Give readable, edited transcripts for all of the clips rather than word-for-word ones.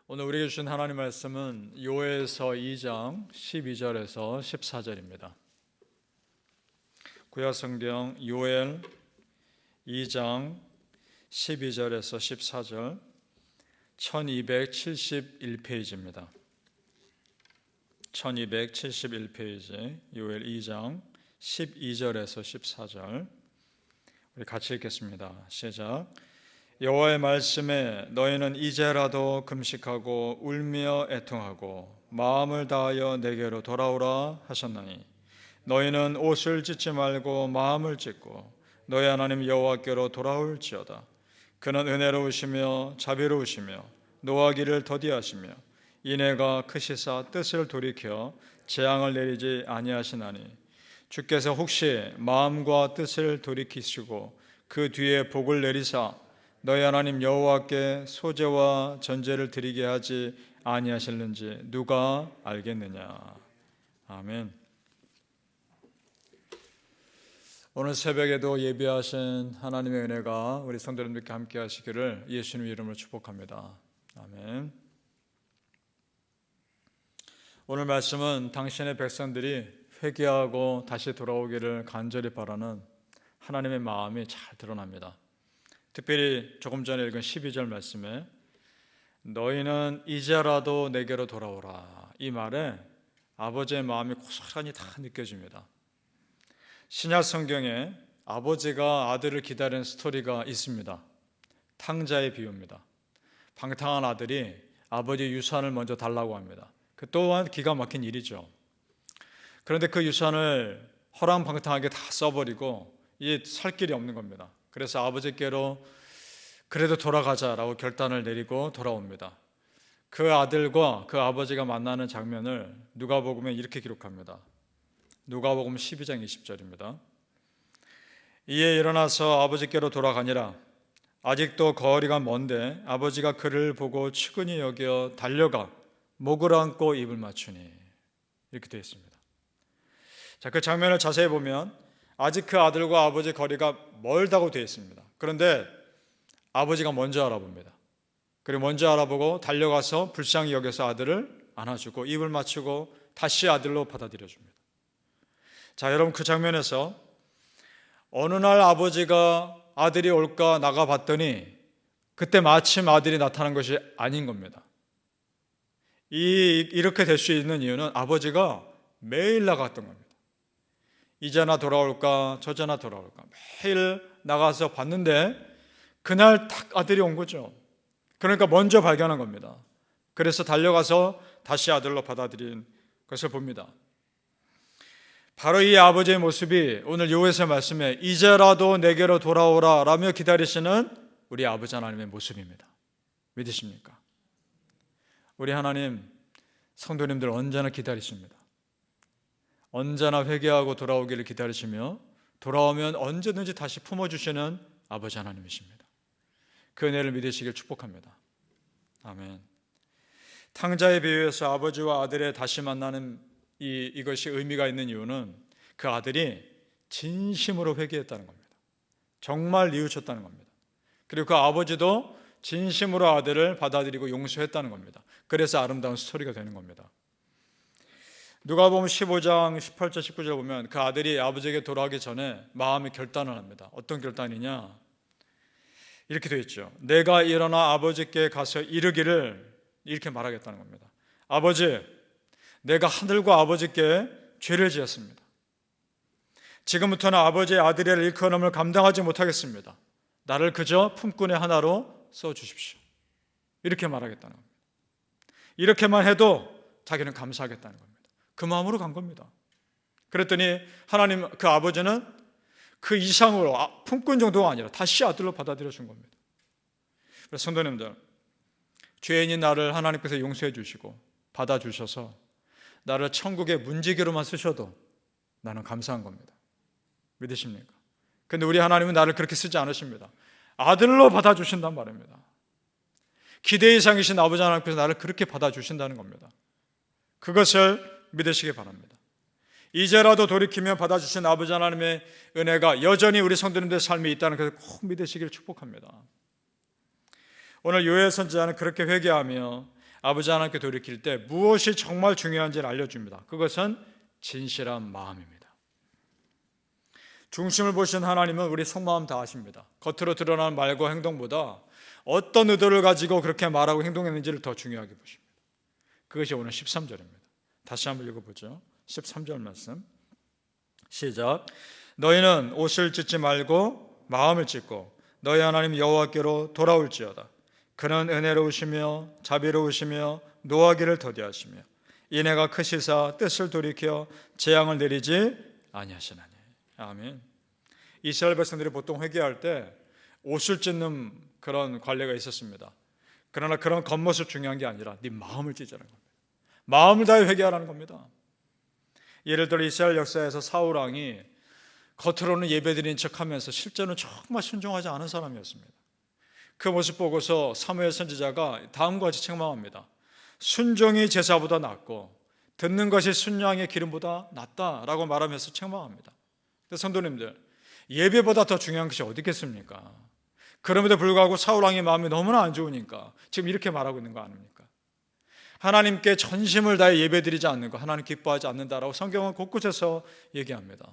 오늘 우리에게 주신 하나님 말씀은 요엘서 2장 12절에서 14절입니다. 구약성경 요엘 2장 12절에서 14절 1271페이지입니다. 1271페이지 요엘 2장 12절에서 14절 우리 같이 읽겠습니다. 시작. 여호와의 말씀에 너희는 이제라도 금식하고 울며 애통하고 마음을 다하여 내게로 돌아오라 하셨나니 너희는 옷을 찢지 말고 마음을 찢고 너희 하나님 여호와께로 돌아올지어다. 그는 은혜로우시며 자비로우시며 노하기를 더디하시며 인애가 크시사 뜻을 돌이켜 재앙을 내리지 아니하시나니 주께서 혹시 마음과 뜻을 돌이키시고 그 뒤에 복을 내리사 너희 하나님 여호와께 소제와 전제를 드리게 하지 아니하실는지 누가 알겠느냐. 아멘. 오늘 새벽에도 예비하신 하나님의 은혜가 우리 성도님들께 함께 하시기를 예수님의 이름으로 축복합니다. 아멘. 오늘 말씀은 당신의 백성들이 회개하고 다시 돌아오기를 간절히 바라는 하나님의 마음이 잘 드러납니다. 특별히 조금 전에 읽은 12절 말씀에 너희는 이제라도 내게로 돌아오라, 이 말에 아버지의 마음이 고스란히 다 느껴집니다. 신약 성경에 아버지가 아들을 기다리는 스토리가 있습니다. 탕자의 비유입니다. 방탕한 아들이 아버지의 유산을 먼저 달라고 합니다. 그 또한 기가 막힌 일이죠. 그런데 그 유산을 허랑방탕하게 다 써버리고 이제 살 길이 없는 겁니다. 그래서 아버지께로 그래도 돌아가자라고 결단을 내리고 돌아옵니다. 그 아들과 그 아버지가 만나는 장면을 누가복음에 이렇게 기록합니다. 누가복음 12장 20절입니다. 이에 일어나서 아버지께로 돌아가니라. 아직도 거리가 먼데 아버지가 그를 보고 측은히 여겨 달려가 목을 안고 입을 맞추니, 이렇게 되어 있습니다. 자, 그 장면을 자세히 보면 아직 그 아들과 아버지의 거리가 멀다고 되어 있습니다. 그런데 아버지가 먼저 알아봅니다. 그리고 먼저 알아보고 달려가서 불쌍히 여겨서 아들을 안아주고 입을 맞추고 다시 아들로 받아들여줍니다. 자, 여러분, 그 장면에서 어느 날 아버지가 아들이 올까 나가봤더니 그때 마침 아들이 나타난 것이 아닌 겁니다. 이렇게 될 수 있는 이유는 아버지가 매일 나갔던 겁니다. 이제나 돌아올까 저제나 돌아올까 매일 나가서 봤는데 그날 딱 아들이 온 거죠. 그러니까 먼저 발견한 겁니다. 그래서 달려가서 다시 아들로 받아들인 것을 봅니다. 바로 이 아버지의 모습이 오늘 요엘서의 말씀에 이제라도 내게로 돌아오라 라며 기다리시는 우리 아버지 하나님의 모습입니다. 믿으십니까? 우리 하나님 성도님들 언제나 기다리십니다. 언제나 회개하고 돌아오기를 기다리시며 돌아오면 언제든지 다시 품어주시는 아버지 하나님이십니다. 그 은혜를 믿으시길 축복합니다. 아멘. 탕자의 비유에서 아버지와 아들의 다시 만나는 이것이 의미가 있는 이유는 그 아들이 진심으로 회개했다는 겁니다. 정말 뉘우쳤다는 겁니다. 그리고 그 아버지도 진심으로 아들을 받아들이고 용서했다는 겁니다. 그래서 아름다운 스토리가 되는 겁니다. 누가복음 15장 18절 19절 보면 그 아들이 아버지에게 돌아가기 전에 마음의 결단을 합니다. 어떤 결단이냐? 이렇게 되어 있죠. 내가 일어나 아버지께 가서 이르기를, 이렇게 말하겠다는 겁니다. 아버지, 내가 하늘과 아버지께 죄를 지었습니다. 지금부터는 아버지의 아들이라 일컬음을 감당하지 못하겠습니다. 나를 그저 품꾼의 하나로 써주십시오. 이렇게 말하겠다는 겁니다. 이렇게만 해도 자기는 감사하겠다는 겁니다. 그 마음으로 간 겁니다. 그랬더니 하나님, 그 아버지는 그 이상으로 품꾼 정도가 아니라 다시 아들로 받아들여 준 겁니다. 그래서 성도님들, 죄인인 나를 하나님께서 용서해 주시고 받아주셔서 나를 천국의 문지기로만 쓰셔도 나는 감사한 겁니다. 믿으십니까? 근데 우리 하나님은 나를 그렇게 쓰지 않으십니다. 아들로 받아주신단 말입니다. 기대 이상이신 아버지 하나님께서 나를 그렇게 받아주신다는 겁니다. 그것을 믿으시기 바랍니다. 이제라도 돌이키며 받아주신 아버지 하나님의 은혜가 여전히 우리 성도님들의 삶에 있다는 것을 꼭 믿으시길 축복합니다. 오늘 요엘 선지자는 그렇게 회개하며 아버지 하나님께 돌이킬 때 무엇이 정말 중요한지를 알려줍니다. 그것은 진실한 마음입니다. 중심을 보신 하나님은 우리 속마음 다 아십니다. 겉으로 드러나는 말과 행동보다 어떤 의도를 가지고 그렇게 말하고 행동했는지를 더 중요하게 보십니다. 그것이 오늘 13절입니다. 다시 한번 읽어보죠. 13절 말씀 시작. 너희는 옷을 찢지 말고 마음을 찢고 너희 하나님 여호와께로 돌아올지어다. 그는 은혜로우시며 자비로우시며 노하기를 더디하시며 인애가 크시사 뜻을 돌이켜 재앙을 내리지 아니하시나니. 아멘. 이스라엘 백성들이 보통 회개할 때 옷을 찢는 그런 관례가 있었습니다. 그러나 그런 겉모습 중요한 게 아니라 네 마음을 찢으라는 겁니다. 마음을 다해 회개하라는 겁니다. 예를 들어 이스라엘 역사에서 사울 왕이 겉으로는 예배드리는 척하면서 실제로는 정말 순종하지 않은 사람이었습니다. 그 모습 보고서 사무엘 선지자가 다음과 같이 책망합니다. 순종이 제사보다 낫고 듣는 것이 순양의 기름보다 낫다라고 말하면서 책망합니다. 성도님들, 예배보다 더 중요한 것이 어디 있겠습니까? 그럼에도 불구하고 사울 왕의 마음이 너무나 안 좋으니까 지금 이렇게 말하고 있는 거 아닙니까? 하나님께 전심을 다해 예배드리지 않는 거 하나님 기뻐하지 않는다라고 성경은 곳곳에서 얘기합니다.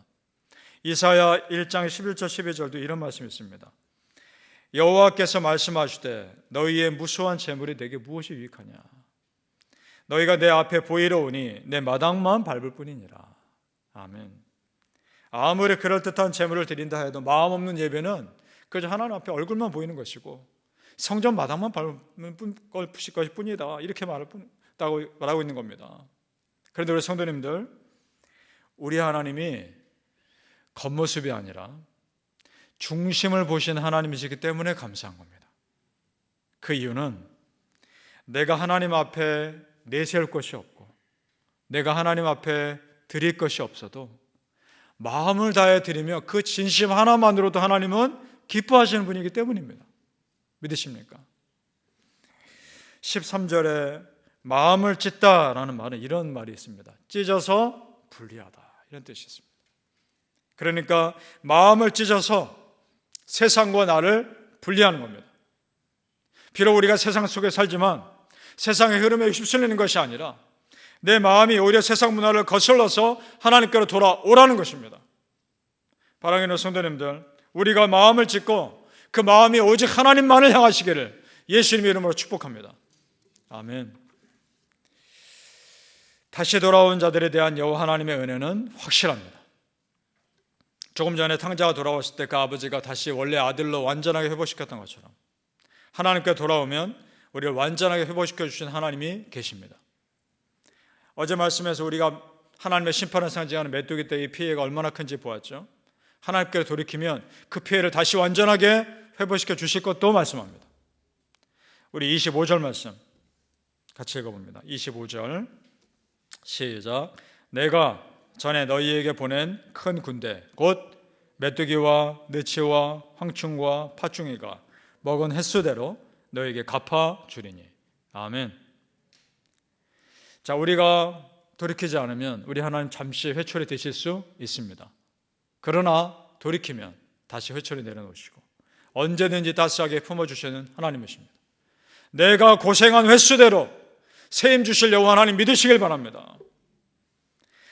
이사야 1장 11절 12절도 이런 말씀이 있습니다. 여호와께서 말씀하시되 너희의 무수한 재물이 내게 무엇이 유익하냐? 너희가 내 앞에 보이러 오니 내 마당만 밟을 뿐이니라. 아멘. 아무리 그럴듯한 재물을 드린다 해도 마음 없는 예배는 그저 하나님 앞에 얼굴만 보이는 것이고 성전 마당만 밟는 것일 뿐이다. 이렇게 말하고 있는 겁니다. 그런데 우리 성도님들, 우리 하나님이 겉모습이 아니라 중심을 보신 하나님이시기 때문에 감사한 겁니다. 그 이유는 내가 하나님 앞에 내세울 것이 없고 내가 하나님 앞에 드릴 것이 없어도 마음을 다해 드리며 그 진심 하나만으로도 하나님은 기뻐하시는 분이기 때문입니다. 믿으십니까? 13절에 마음을 찢다라는 말은 이런 말이 있습니다. 찢어서 분리하다, 이런 뜻이 있습니다. 그러니까 마음을 찢어서 세상과 나를 분리하는 겁니다. 비록 우리가 세상 속에 살지만 세상의 흐름에 휩쓸리는 것이 아니라 내 마음이 오히려 세상 문화를 거슬러서 하나님께로 돌아오라는 것입니다. 사랑하는 성도님들, 우리가 마음을 찢고 그 마음이 오직 하나님만을 향하시기를 예수님의 이름으로 축복합니다. 아멘. 다시 돌아온 자들에 대한 여호와 하나님의 은혜는 확실합니다. 조금 전에 탕자가 돌아왔을 때 그 아버지가 다시 원래 아들로 완전하게 회복시켰던 것처럼 하나님께 돌아오면 우리를 완전하게 회복시켜 주신 하나님이 계십니다. 어제 말씀에서 우리가 하나님의 심판을 상징하는 메뚜기 떼의 피해가 얼마나 큰지 보았죠. 하나님께 돌이키면 그 피해를 다시 완전하게 회복시켜 주실 것도 말씀합니다. 우리 25절 말씀 같이 읽어봅니다. 25절 시작. 내가 전에 너희에게 보낸 큰 군대 곧 메뚜기와 느치와 황충과 팥중이가 먹은 횟수대로 너희에게 갚아 주리니. 아멘. 자, 우리가 돌이키지 않으면 우리 하나님 잠시 회초리 되실 수 있습니다. 그러나 돌이키면 다시 회초리 내려놓으시고 언제든지 따스하게 품어주시는 하나님이십니다. 내가 고생한 횟수대로 세임 주실 여호와 하나님 믿으시길 바랍니다.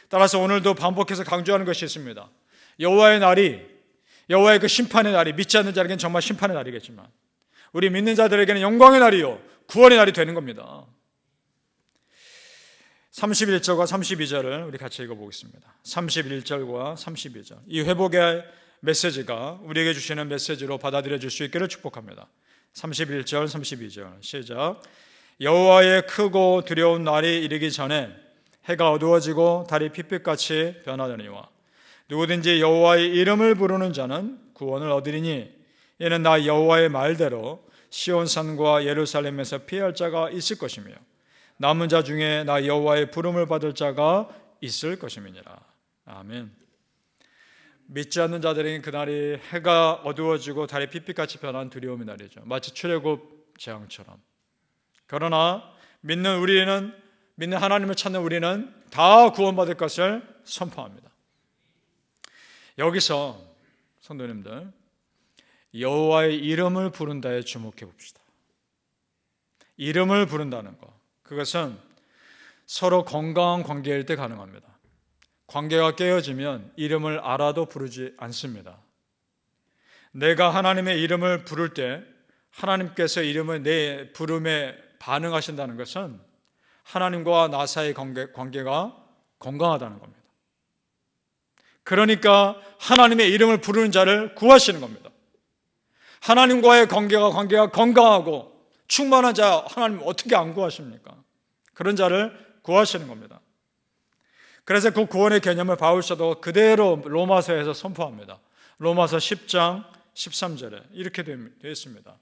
따라서 오늘도 반복해서 강조하는 것이 있습니다. 여호와의 날이, 여호와의 그 심판의 날이 믿지 않는 자에게는 정말 심판의 날이겠지만 우리 믿는 자들에게는 영광의 날이요 구원의 날이 되는 겁니다. 31절과 32절을 우리 같이 읽어보겠습니다. 31절과 32절, 이 회복의 메시지가 우리에게 주시는 메시지로 받아들여질 수 있기를 축복합니다. 31절 32절 시작. 여호와의 크고 두려운 날이 이르기 전에 해가 어두워지고 달이 핏빛같이 변하려니와 누구든지 여호와의 이름을 부르는 자는 구원을 얻으리니 이는 나 여호와의 말대로 시온산과 예루살렘에서 피할 자가 있을 것이며 남은 자 중에 나 여호와의 부름을 받을 자가 있을 것임이니라. 아멘. 믿지 않는 자들에게는 그날이 해가 어두워지고 달이 핏빛같이 변한 두려움의 날이죠. 마치 출애굽 재앙처럼. 그러나 믿는 하나님을 찾는 우리는 다 구원받을 것을 선포합니다. 여기서 성도님들, 여호와의 이름을 부른다에 주목해 봅시다. 이름을 부른다는 것, 그것은 서로 건강한 관계일 때 가능합니다. 관계가 깨어지면 이름을 알아도 부르지 않습니다. 내가 하나님의 이름을 부를 때 하나님께서 이름을 내 부름에 반응하신다는 것은 하나님과 나 사이의 관계가 건강하다는 겁니다. 그러니까 하나님의 이름을 부르는 자를 구하시는 겁니다. 하나님과의 관계가 건강하고 충만한 자 하나님 어떻게 안 구하십니까? 그런 자를 구하시는 겁니다. 그래서 그 구원의 개념을 바울서도 그대로 로마서에서 선포합니다. 로마서 10장 13절에 이렇게 되어 있습니다.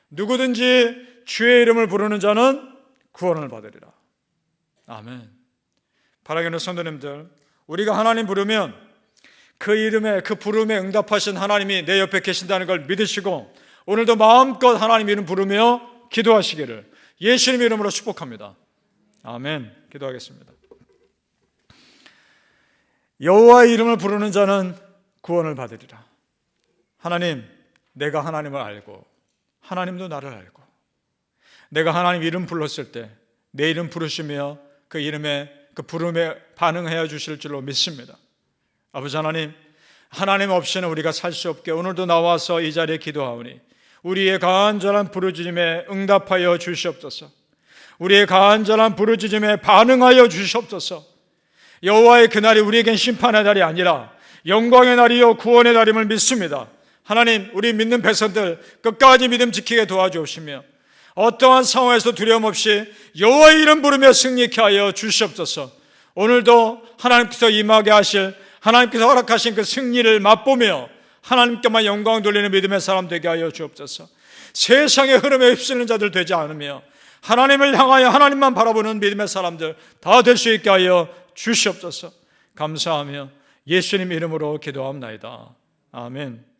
누구든지 주의 이름을 부르는 자는 구원을 받으리라. 아멘. 사랑하는 성도님들, 우리가 하나님 부르면 그 이름에, 그 부름에 응답하신 하나님이 내 옆에 계신다는 걸 믿으시고 오늘도 마음껏 하나님 이름 부르며 기도하시기를 예수님 이름으로 축복합니다. 아멘. 기도하겠습니다. 여호와의 이름을 부르는 자는 구원을 받으리라. 하나님, 내가 하나님을 알고 하나님도 나를 알고 내가 하나님 이름 불렀을 때 내 이름 부르시며 그 이름에, 그 부름에 반응해 주실 줄로 믿습니다. 아버지 하나님, 하나님 없이는 우리가 살 수 없게 오늘도 나와서 이 자리에 기도하오니 우리의 간절한 부르짖음에 응답하여 주시옵소서. 우리의 간절한 부르짖음에 반응하여 주시옵소서. 여호와의 그날이 우리에겐 심판의 날이 아니라 영광의 날이요 구원의 날임을 믿습니다. 하나님, 우리 믿는 백성들 끝까지 믿음 지키게 도와주옵시며 어떠한 상황에서 두려움 없이 여호와의 이름 부르며 승리케 하여 주시옵소서. 오늘도 하나님께서 임하게 하실, 하나님께서 허락하신 그 승리를 맛보며 하나님께만 영광 돌리는 믿음의 사람 되게 하여 주옵소서. 세상의 흐름에 휩쓸리는 자들 되지 않으며 하나님을 향하여 하나님만 바라보는 믿음의 사람들 다 될 수 있게 하여 주시옵소서. 감사하며 예수님 이름으로 기도합나이다. 아멘.